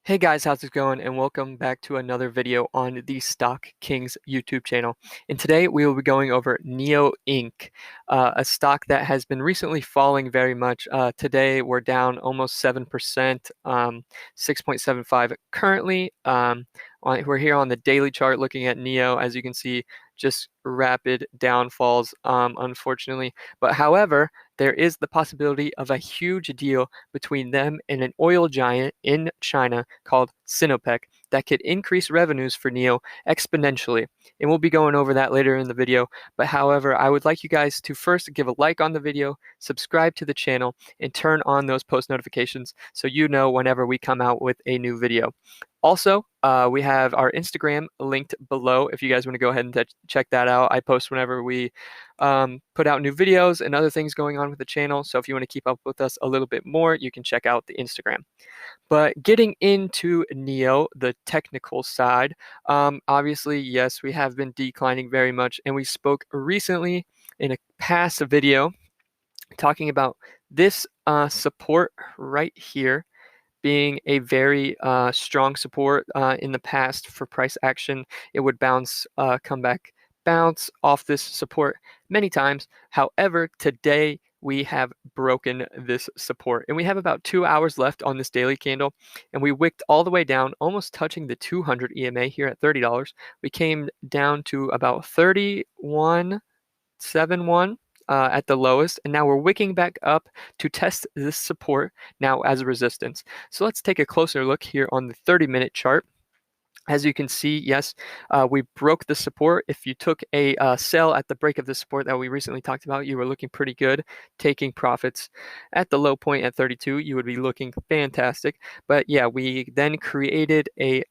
Hey guys, how's it going? And welcome back to another video on the Stock Kings YouTube channel. And today we will be going over NIO Inc., a stock that has been recently falling very much. Today we're down almost 7%, 6.75 currently. We're here on the daily chart looking at NIO. As you can see, just rapid downfalls, unfortunately. But however, there is the possibility of a huge deal between them and an oil giant in China called Sinopec that could increase revenues for NIO exponentially. And we'll be going over that later in the video. But however, I would like you guys to first give a like on the video, subscribe to the channel, and turn on those post notifications so you know whenever we come out with a new video. Also, we have our Instagram linked below if you guys want to go ahead and check that out. I post whenever we put out new videos and other things going on with the channel. So if you want to keep up with us a little bit more, you can check out the Instagram. But getting into NIO, the technical side, obviously, yes, we have been declining very much. And we spoke recently in a past video talking about this support right here being a very strong support in the past for price action. It would come back, bounce off this support many times. However, today we have broken this support and we have about 2 hours left on this daily candle, and we wicked all the way down, almost touching the 200 EMA here at $30. We came down to about 31.71 at the lowest, and now we're wicking back up to test this support now as a resistance. So let's take a closer look here on the 30-minute chart. As you can see, yes, we broke the support. If you took a sell at the break of the support that we recently talked about, you were looking pretty good, taking profits. At the low point at 32, you would be looking fantastic. But yeah, we then created a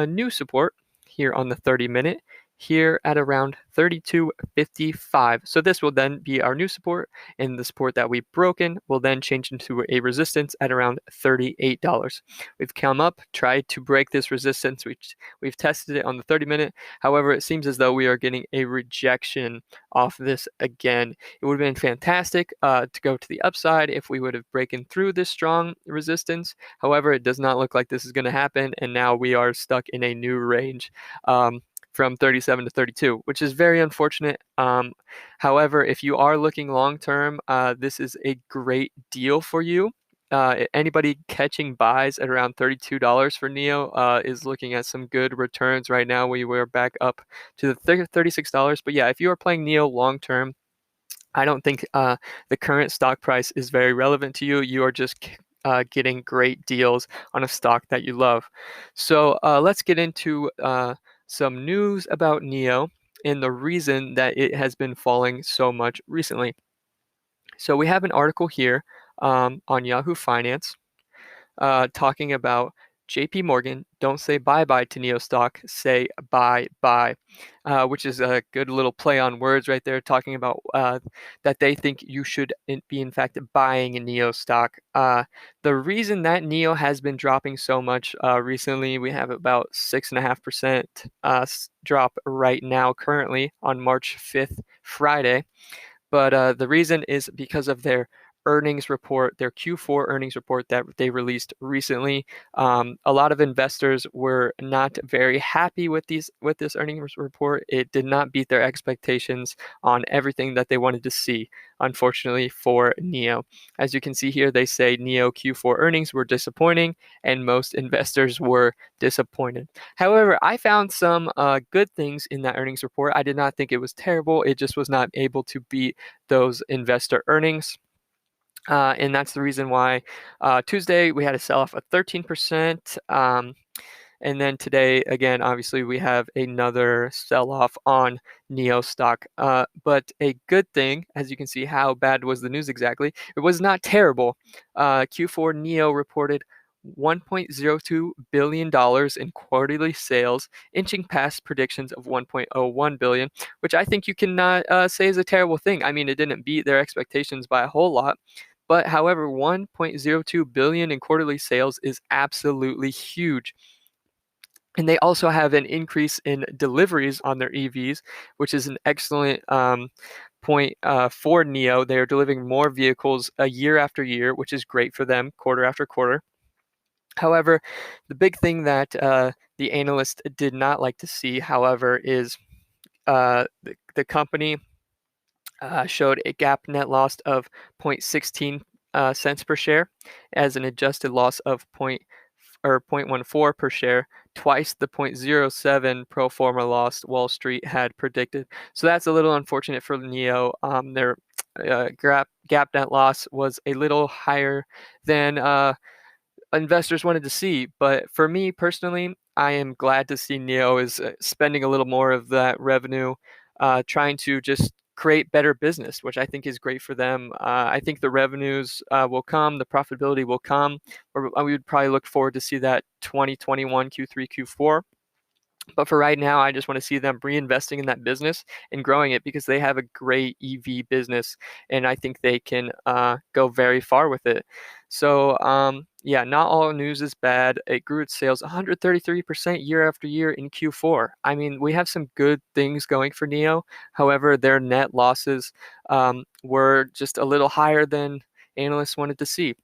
new support here on the 30-minute, here at around 32.55. So this will then be our new support, and the support that we've broken will then change into a resistance at around $38. We've come up, tried to break this resistance, which we've tested it on the 30-minute. However, it seems as though we are getting a rejection off this again. It would have been fantastic to go to the upside if we would have broken through this strong resistance. However, it does not look like this is going to happen, and now we are stuck in a new range. From 37 to 32, which is very unfortunate. However, if you are looking long term, this is a great deal for you. Anybody catching buys at around $32 for NIO is looking at some good returns right now. We were back up to the $36. But yeah, if you are playing NIO long term, I don't think the current stock price is very relevant to you. You are just getting great deals on a stock that you love. So let's get into some news about NIO and the reason that it has been falling so much recently. So we have an article here on Yahoo Finance talking about JP Morgan, don't say bye-bye to NIOStock, say bye-bye, which is a good little play on words right there, talking about that they think you should be, in fact, buying a NIOStock. The reason that NIO has been dropping so much recently, we have about 6.5% drop right now, currently on March 5th, Friday. But the reason is because of their earnings report, their Q4 earnings report that they released recently. A lot of investors were not very happy with this earnings report. It did not beat their expectations on everything that they wanted to see, unfortunately, for NIO. As you can see here, they say NIO Q4 earnings were disappointing, and most investors were disappointed. However, I found some good things in that earnings report. I did not think it was terrible. It just was not able to beat those investor earnings. And that's the reason why Tuesday we had a sell-off of 13%. And then today, again, obviously, we have another sell-off on NIOStock. But a good thing, as you can see, how bad was the news exactly? It was not terrible. Q4 NIO reported $1.02 billion in quarterly sales, inching past predictions of $1.01 billion, which I think you cannot say is a terrible thing. I mean, it didn't beat their expectations by a whole lot. But however, $1.02 billion in quarterly sales is absolutely huge. And they also have an increase in deliveries on their EVs, which is an excellent point for NIO. They are delivering more vehicles year after year, which is great for them, quarter after quarter. However, the big thing that the analyst did not like to see, however, is the company showed a GAAP net loss of 0.16 cents per share as an adjusted loss of 0.14 per share, twice the 0.07 pro forma loss Wall Street had predicted. So that's a little unfortunate for NIO. Their GAAP net loss was a little higher than investors wanted to see. But for me personally, I am glad to see NIO is spending a little more of that revenue, trying to just create better business, which I think is great for them. I think the revenues will come, the profitability will come, or we would probably look forward to see that 2021 Q3, Q4. But for right now, I just want to see them reinvesting in that business and growing it because they have a great EV business, and I think they can go very far with it. So, yeah, not all news is bad. It grew its sales 133% year after year in Q4. I mean, we have some good things going for NIO. However, their net losses were just a little higher than analysts wanted to see.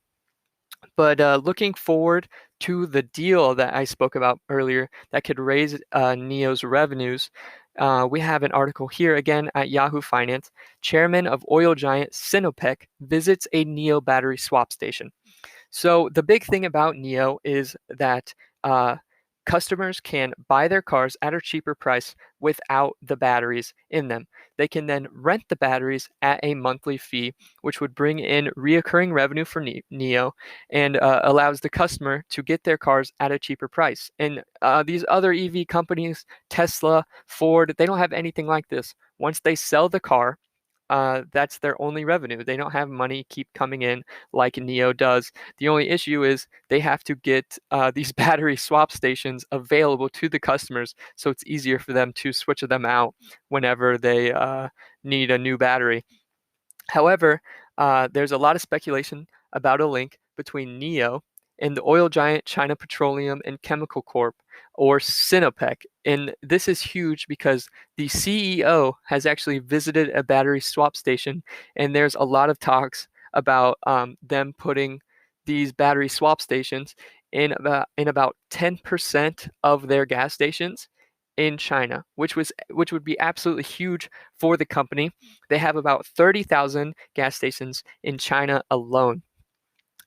But looking forward to the deal that I spoke about earlier that could raise NIO's revenues, we have an article here again at Yahoo Finance. Chairman of oil giant Sinopec visits a NIO battery swap station. So the big thing about NIO is that uh, customers can buy their cars at a cheaper price without the batteries in them. They can then rent the batteries at a monthly fee, which would bring in reoccurring revenue for NIO and allows the customer to get their cars at a cheaper price. And these other EV companies, Tesla, Ford, they don't have anything like this. Once they sell the car, that's their only revenue. They don't have money keep coming in like NIO does. The only issue is they have to get these battery swap stations available to the customers, so it's easier for them to switch them out whenever they need a new battery. However, there's a lot of speculation about a link between NIO and the oil giant China Petroleum and Chemical Corp, or Sinopec. And this is huge because the CEO has actually visited a battery swap station, and there's a lot of talks about them putting these battery swap stations in about 10% of their gas stations in China, which would be absolutely huge for the company. They have about 30,000 gas stations in China alone.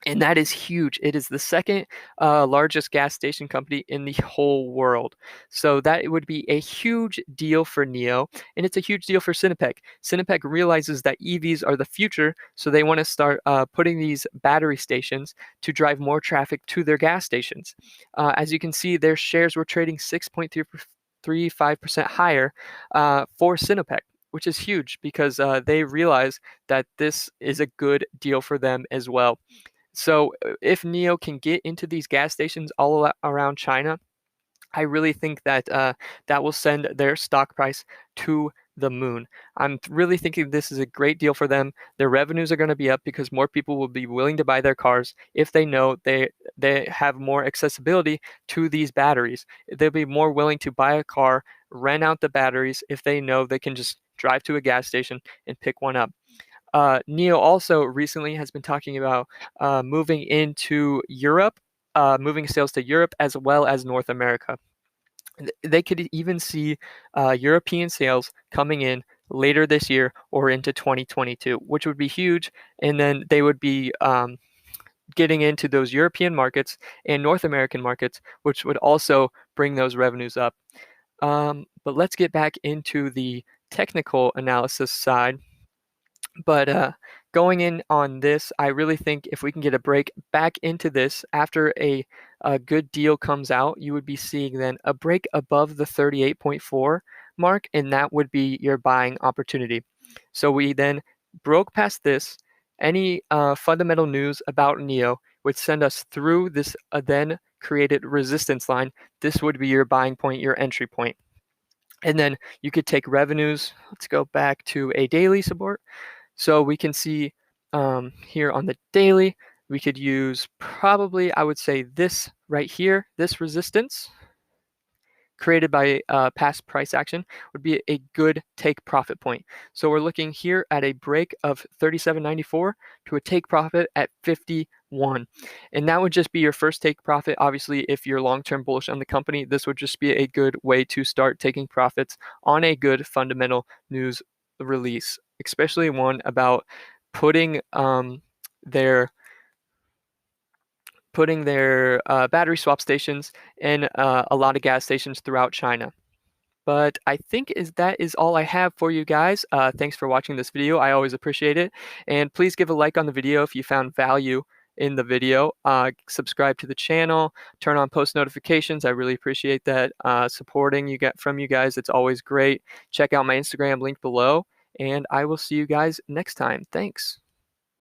And that is huge. It is the second largest gas station company in the whole world. So that would be a huge deal for NIO, and it's a huge deal for Sinopec. Sinopec realizes that EVs are the future, so they want to start putting these battery stations to drive more traffic to their gas stations. As you can see, their shares were trading 6.35% higher for Sinopec, which is huge because they realize that this is a good deal for them as well. So if NIO can get into these gas stations all around China, I really think that that will send their stock price to the moon. I'm really thinking this is a great deal for them. Their revenues are going to be up because more people will be willing to buy their cars if they know they have more accessibility to these batteries. They'll be more willing to buy a car, rent out the batteries if they know they can just drive to a gas station and pick one up. NIO also recently has been talking about moving into Europe, moving sales to Europe as well as North America. They could even see European sales coming in later this year or into 2022, which would be huge. And then they would be getting into those European markets and North American markets, which would also bring those revenues up. But let's get back into the technical analysis side. But going in on this, I really think if we can get a break back into this after a good deal comes out, you would be seeing then a break above the 38.4 mark, and that would be your buying opportunity. So we then broke past this. Any fundamental news about NIO would send us through this then created resistance line. This would be your buying point, your entry point. And then you could take revenues. Let's go back to a daily support. So we can see here on the daily, we could use probably, I would say this right here, this resistance created by past price action would be a good take profit point. So we're looking here at a break of 37.94 to a take profit at 51. And that would just be your first take profit. Obviously, if you're long-term bullish on the company, this would just be a good way to start taking profits on a good fundamental news release, especially one about putting their battery swap stations in a lot of gas stations throughout China. But I think that is all I have for you guys. Thanks for watching this video. I always appreciate it. And please give a like on the video if you found value in the video. Subscribe to the channel. Turn on post notifications. I really appreciate that supporting you get from you guys. It's always great. Check out my Instagram link below. And I will see you guys next time. Thanks.